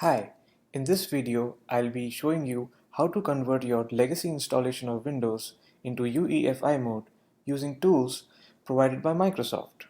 Hi, in this video I'll be showing you how to convert your legacy installation of Windows into UEFI mode using tools provided by Microsoft.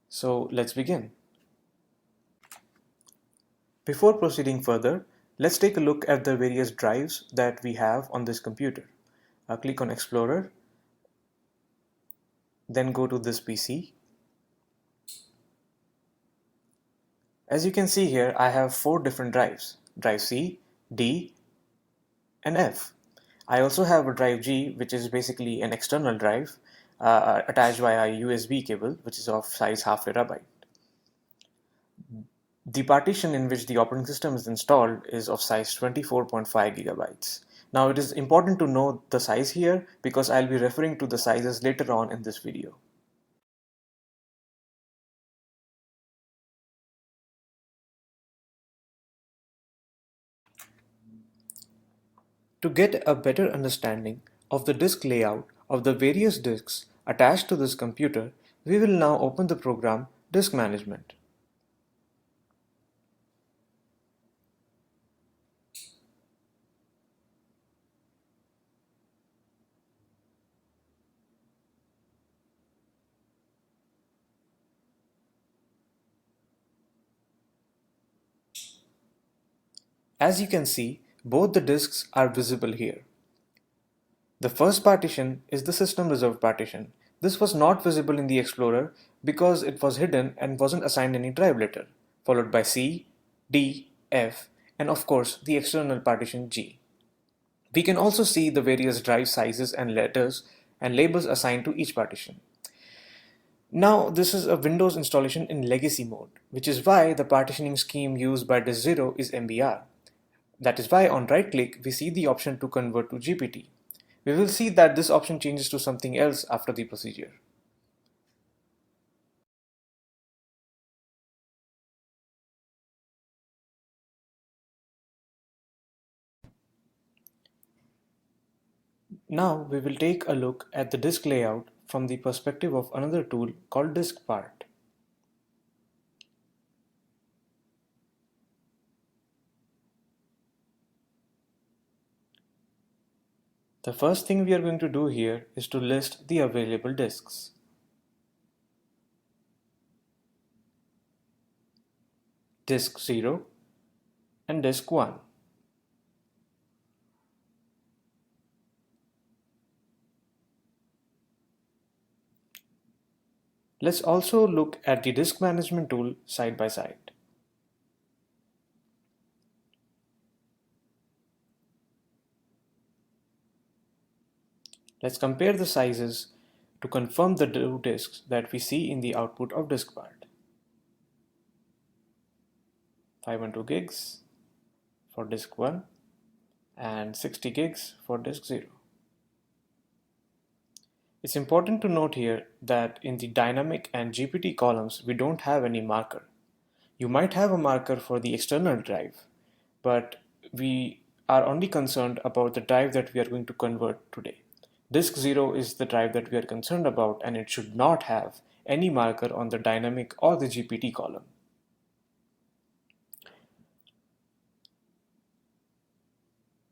So let's begin. Before proceeding further, let's take a look at the various drives that we have on this computer. Click on Explorer, then go to this PC. As you can see here, I have 4 different drives: drive C, D, and F. I also have a drive G, which is basically an external drive attached via a USB cable, which is of size half terabyte. The partition in which the operating system is installed is of size 24.5 gigabytes. Now it is important to know the size here because I'll be referring to the sizes later on in this video. To get a better understanding of the disk layout of the various disks attached to this computer, we will now open the program Disk Management. As you can see, both the disks are visible here. The first partition is the system reserved partition. This was not visible in the Explorer because it was hidden and wasn't assigned any drive letter, followed by C, D, F, and of course the external partition G. We can also see the various drive sizes and letters and labels assigned to each partition. Now this is a Windows installation in legacy mode, which is why the partitioning scheme used by disk 0 is MBR. That is why on right click we see the option to convert to GPT. We will see that this option changes to something else after the procedure. Now we will take a look at the disk layout from the perspective of another tool called Disk Part. The first thing we are going to do here is to list the available disks. Disk 0 and Disk 1. Let's also look at the disk management tool side by side. Let's compare the sizes to confirm the two disks that we see in the output of disk part. 512 gigs for disk 1 and 60 gigs for disk 0. It's important to note here that in the dynamic and GPT columns we don't have any marker. You might have a marker for the external drive, but we are only concerned about the drive that we are going to convert today. Disk 0 is the drive that we are concerned about, and it should not have any marker on the dynamic or the GPT column.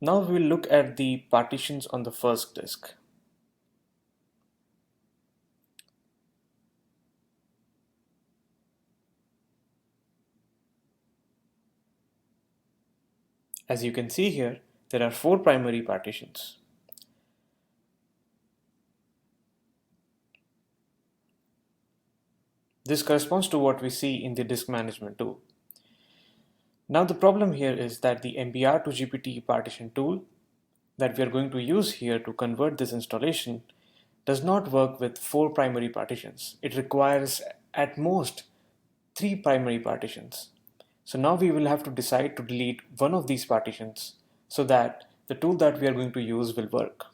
Now we will look at the partitions on the first disk. As you can see here, there are 4 primary partitions. This corresponds to what we see in the disk management tool. Now the problem here is that the MBR2GPT partition tool that we are going to use here to convert this installation does not work with 4 primary partitions. It requires at most 3 primary partitions. So now we will have to decide to delete one of these partitions so that the tool that we are going to use will work.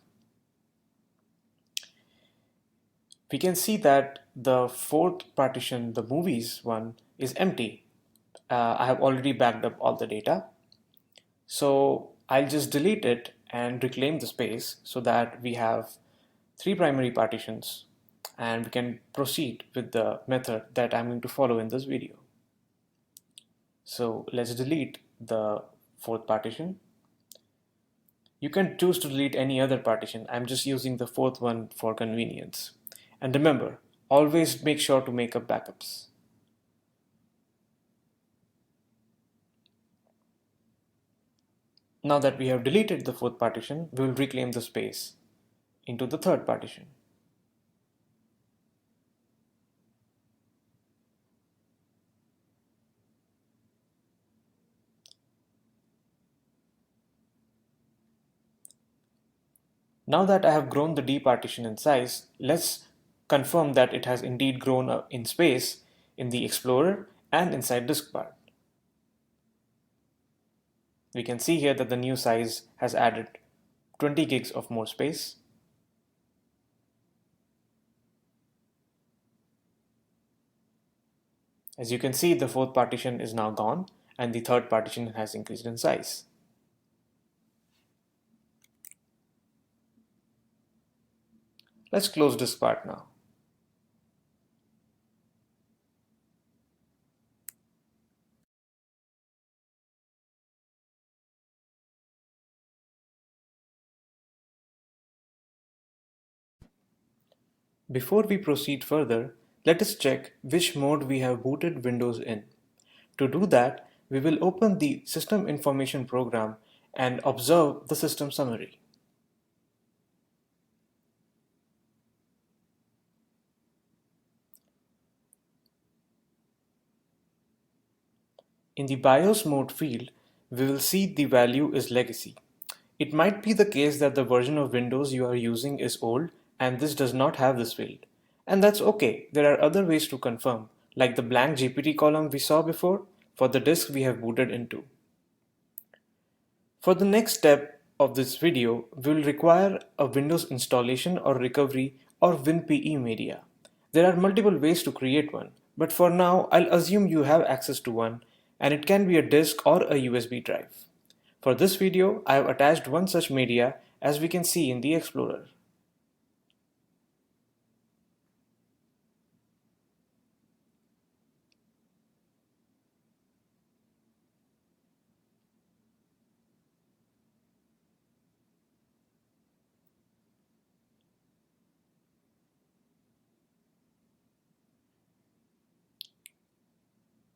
We can see that the 4th partition, the movies one, is empty. I have already backed up all the data. So I'll just delete it and reclaim the space so that we have 3 primary partitions and we can proceed with the method that I'm going to follow in this video. So let's delete the fourth partition. You can choose to delete any other partition. I'm just using the fourth one for convenience. And remember, always make sure to make up backups. Now that we have deleted the fourth partition, we will reclaim the space into the third partition. Now that I have grown the D partition in size, let's confirm that it has indeed grown in space in the Explorer and inside DiskPart. We can see here that the new size has added 20 gigs of more space. As you can see, the fourth partition is now gone and the third partition has increased in size. Let's close this part now. Before we proceed further, let us check which mode we have booted Windows in. To do that, we will open the System Information program and observe the system summary. In the BIOS mode field, we will see the value is legacy. It might be the case that the version of Windows you are using is old and this does not have this field. And that's okay, there are other ways to confirm, like the blank GPT column we saw before for the disk we have booted into. For the next step of this video, we will require a Windows installation or recovery or WinPE media. There are multiple ways to create one, but for now I'll assume you have access to one and it can be a disk or a USB drive. For this video, I have attached one such media as we can see in the Explorer.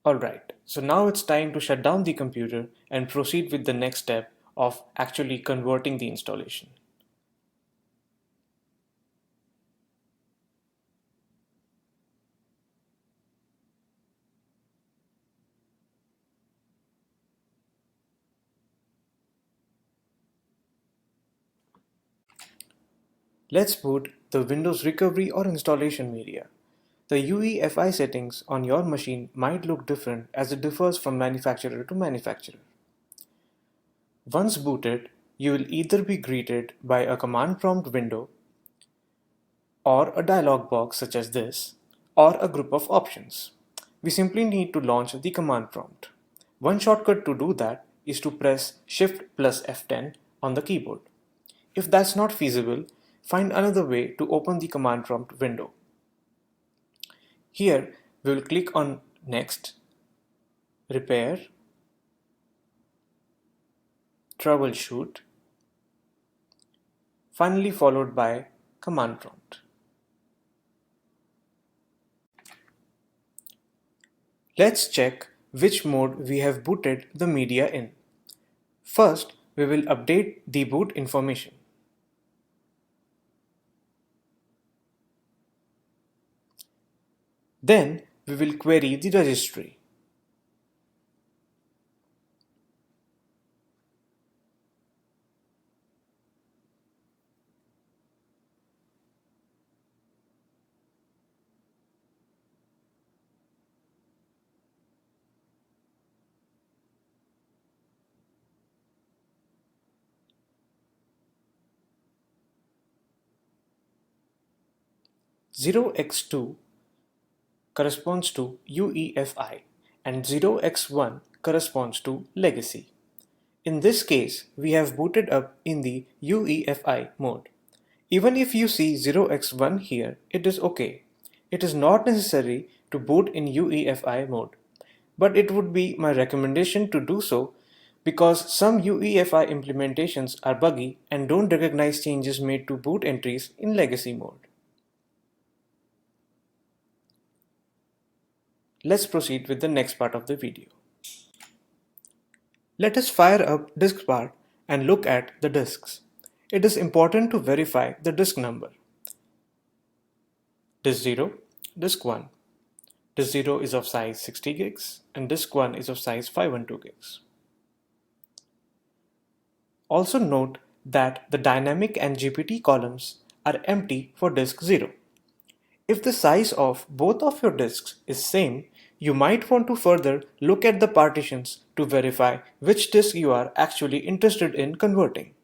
Alright, so now it's time to shut down the computer and proceed with the next step of actually converting the installation. Let's boot the Windows recovery or installation media. The UEFI settings on your machine might look different as it differs from manufacturer to manufacturer. Once booted, you will either be greeted by a command prompt window or a dialog box such as this, or a group of options. We simply need to launch the command prompt. One shortcut to do that is to press Shift plus F10 on the keyboard. If that's not feasible, find another way to open the command prompt window. Here, we will click on Next, Repair, Troubleshoot, finally followed by Command Prompt. Let's check which mode we have booted the media in. First, we will update the boot information. Then, we will query the registry. Zero x 2 corresponds to UEFI and 0x1 corresponds to legacy. In this case, we have booted up in the UEFI mode. Even if you see 0x1 here, it is okay. It is not necessary to boot in UEFI mode, but it would be my recommendation to do so because some UEFI implementations are buggy and don't recognize changes made to boot entries in legacy mode. Let's proceed with the next part of the video. Let us fire up DiskPart and look at the disks. It is important to verify the disk number. Disk 0, disk 1. Disk 0 is of size 60 gigs and disk 1 is of size 512 gigs. Also note that the dynamic and GPT columns are empty for disk 0. If the size of both of your disks is same, you might want to further look at the partitions to verify which disk you are actually interested in converting.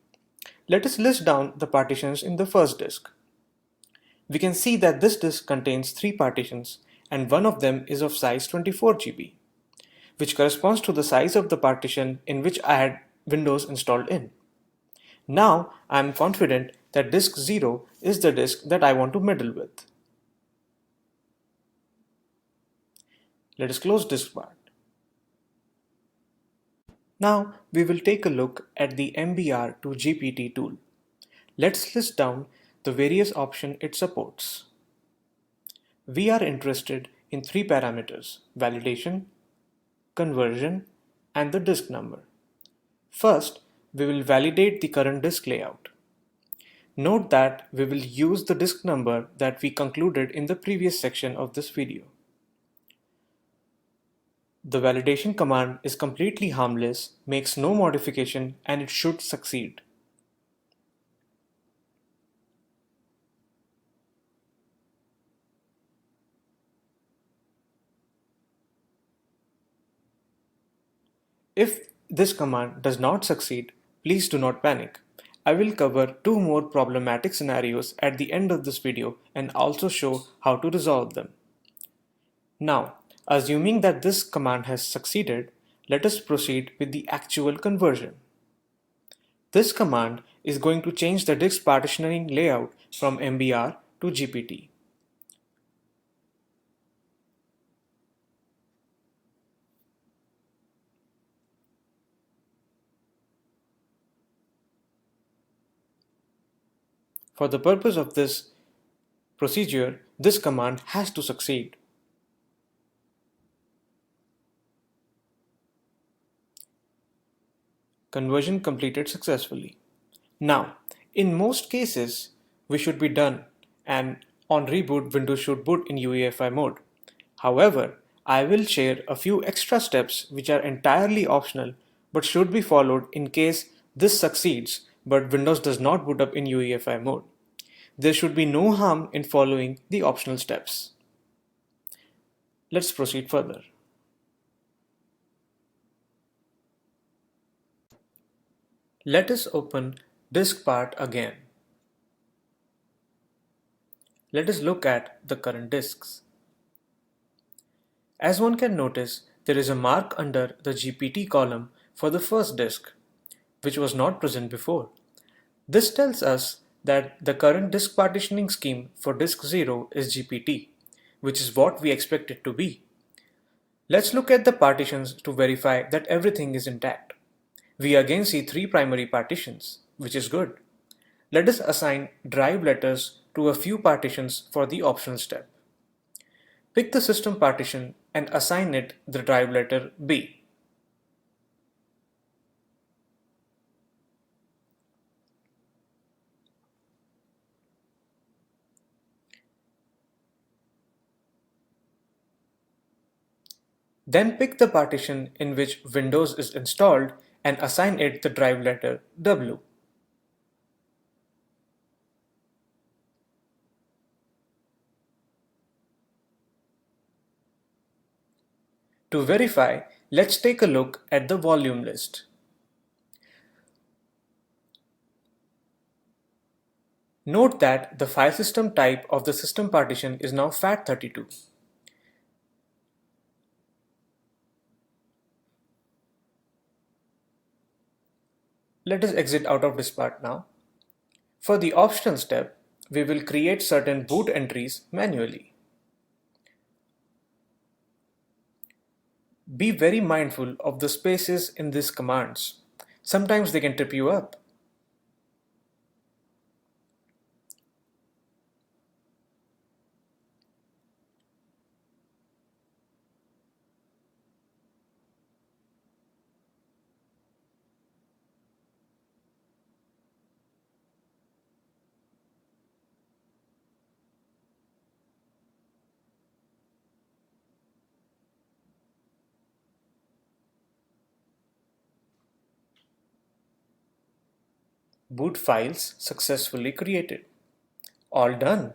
Let us list down the partitions in the first disk. We can see that this disk contains 3 partitions and one of them is of size 24 GB, which corresponds to the size of the partition in which I had Windows installed in. Now I am confident that disk 0 is the disk that I want to meddle with. Let us close DiskPart. Now we will take a look at the MBR2GPT tool. Let's list down the various options it supports. We are interested in 3 parameters: validation, conversion, and the disk number. First, we will validate the current disk layout. Note that we will use the disk number that we concluded in the previous section of this video. The validation command is completely harmless, makes no modification, and it should succeed. If this command does not succeed, please do not panic. I will cover 2 more problematic scenarios at the end of this video and also show how to resolve them. Now, assuming that this command has succeeded, let us proceed with the actual conversion. This command is going to change the disk partitioning layout from MBR to GPT. For the purpose of this procedure, this command has to succeed. Conversion completed successfully. Now, in most cases, we should be done, and on reboot, Windows should boot in UEFI mode. However, I will share a few extra steps which are entirely optional but should be followed in case this succeeds but Windows does not boot up in UEFI mode. There should be no harm in following the optional steps. Let's proceed further. Let us open DiskPart again. Let us look at the current disks. As one can notice, there is a mark under the GPT column for the first disk, which was not present before. This tells us that the current disk partitioning scheme for disk 0 is GPT, which is what we expect it to be. Let's look at the partitions to verify that everything is intact. We again see 3 primary partitions, which is good. Let us assign drive letters to a few partitions for the optional step. Pick the system partition and assign it the drive letter B. Then pick the partition in which Windows is installed and assign it the drive letter W. To verify, let's take a look at the volume list. Note that the file system type of the system partition is now FAT32. Let us exit out of DiskPart now. For the optional step, we will create certain boot entries manually. Be very mindful of the spaces in these commands. Sometimes they can trip you up. Boot files successfully created. All done.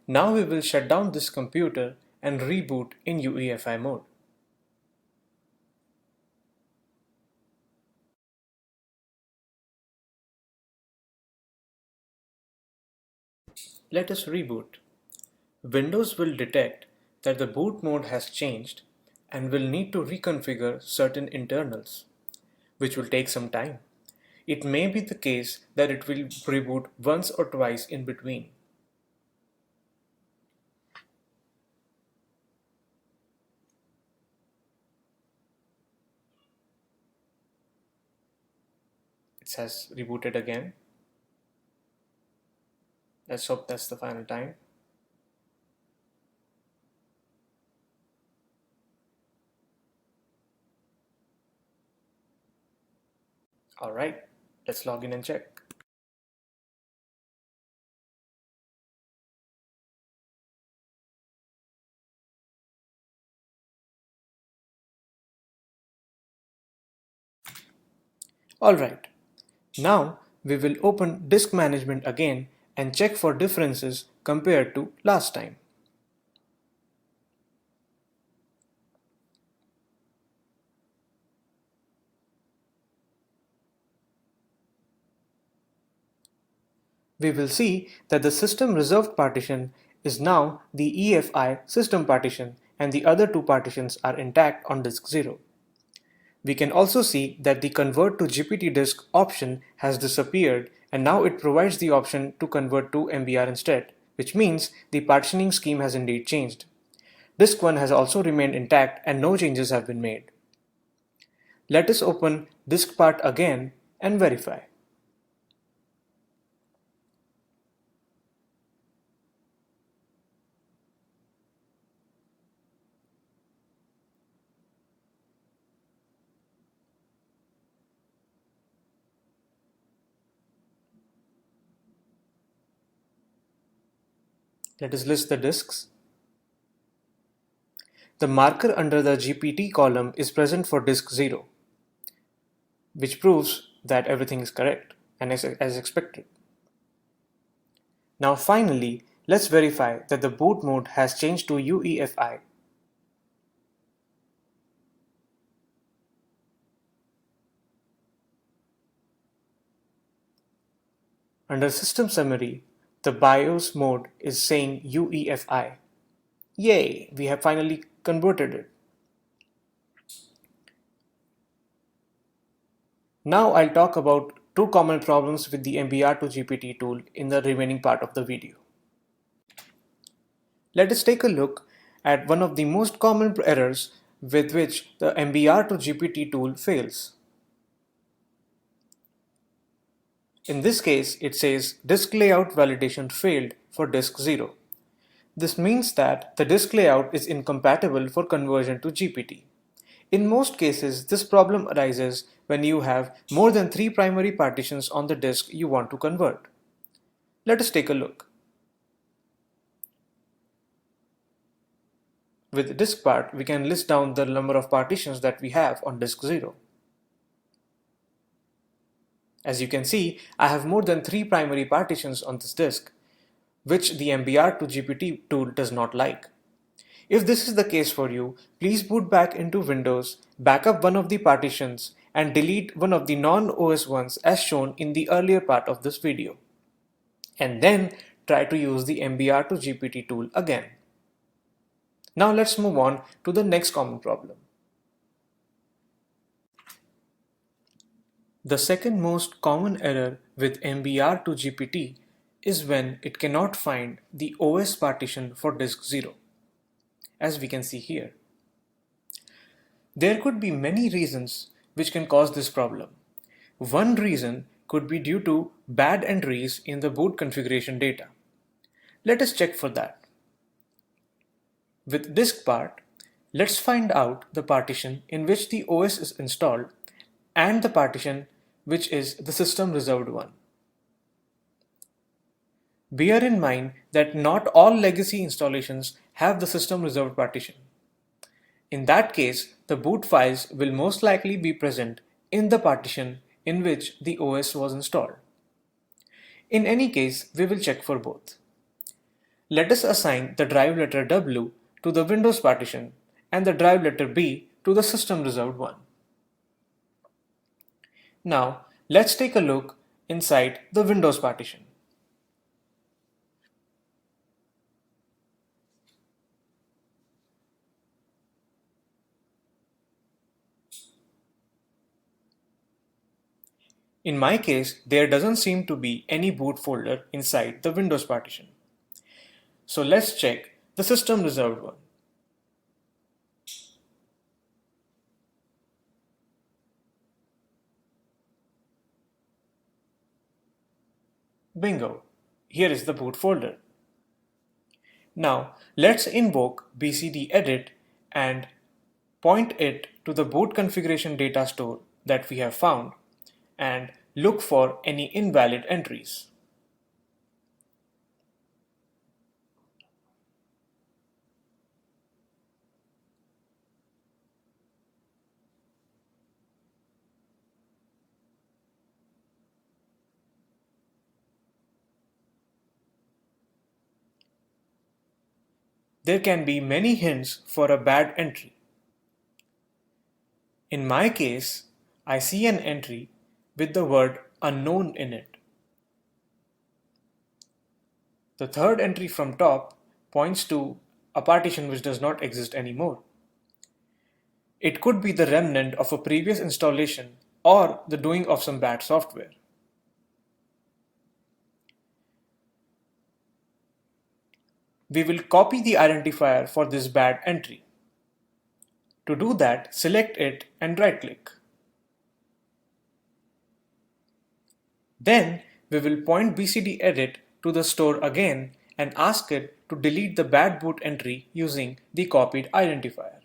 Now we will shut down this computer and reboot in UEFI mode. Let us reboot. Windows will detect that the boot mode has changed and will need to reconfigure certain internals, which will take some time. It may be the case that it will reboot once or twice in between. It has rebooted again. Let's hope that's the final time. Alright, let's log in and check. Alright, now we will open disk management again and check for differences compared to last time. We will see that the system reserved partition is now the EFI system partition and the other two partitions are intact on disk 0. We can also see that the convert to GPT disk option has disappeared and now it provides the option to convert to MBR instead, which means the partitioning scheme has indeed changed. Disk 1 has also remained intact and no changes have been made. Let us open disk part again and verify. Let us list the disks. The marker under the GPT column is present for disk 0, which proves that everything is correct and as expected. Now finally, let's verify that the boot mode has changed to UEFI. Under System Summary, the BIOS mode is saying UEFI. Yay, we have finally converted it. Now I'll talk about two common problems with the MBR2GPT tool in the remaining part of the video. Let us take a look at one of the most common errors with which the MBR2GPT tool fails. In this case, it says disk layout validation failed for disk 0. This means that the disk layout is incompatible for conversion to GPT. In most cases, this problem arises when you have more than 3 primary partitions on the disk you want to convert. Let us take a look. With disk part, we can list down the number of partitions that we have on disk 0. As you can see, I have more than 3 primary partitions on this disk, which the MBR2GPT tool does not like. If this is the case for you, please boot back into Windows, back up one of the partitions, and delete one of the non-OS ones as shown in the earlier part of this video. And then try to use the MBR2GPT tool again. Now let's move on to the next common problem. The second most common error with MBR2GPT is when it cannot find the OS partition for disk 0, as we can see here. There could be many reasons which can cause this problem. One reason could be due to bad entries in the boot configuration data. Let us check for that. With disk part, let's find out the partition in which the OS is installed and the partition which is the system reserved one. Bear in mind that not all legacy installations have the system reserved partition. In that case, the boot files will most likely be present in the partition in which the OS was installed. In any case, we will check for both. Let us assign the drive letter W to the Windows partition and the drive letter B to the system reserved one. Now, let's take a look inside the Windows partition. In my case, there doesn't seem to be any boot folder inside the Windows partition. So let's check the system reserved one. Bingo! Here is the boot folder. Now let's invoke bcdedit and point it to the boot configuration data store that we have found and look for any invalid entries. There can be many hints for a bad entry. In my case, I see an entry with the word unknown in it. The third entry from top points to a partition which does not exist anymore. It could be the remnant of a previous installation or the doing of some bad software. We will copy the identifier for this bad entry. To do that, select it and right-click. Then we will point bcdedit to the store again and ask it to delete the bad boot entry using the copied identifier.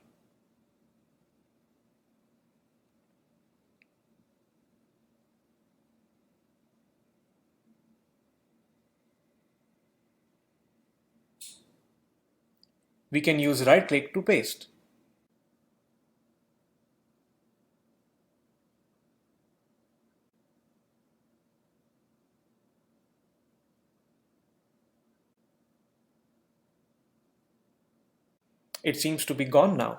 We can use right-click to paste. It seems to be gone now.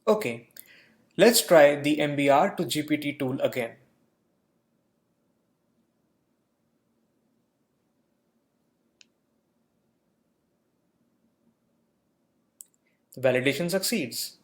Okay, let's try the MBR2GPT tool again. The validation succeeds.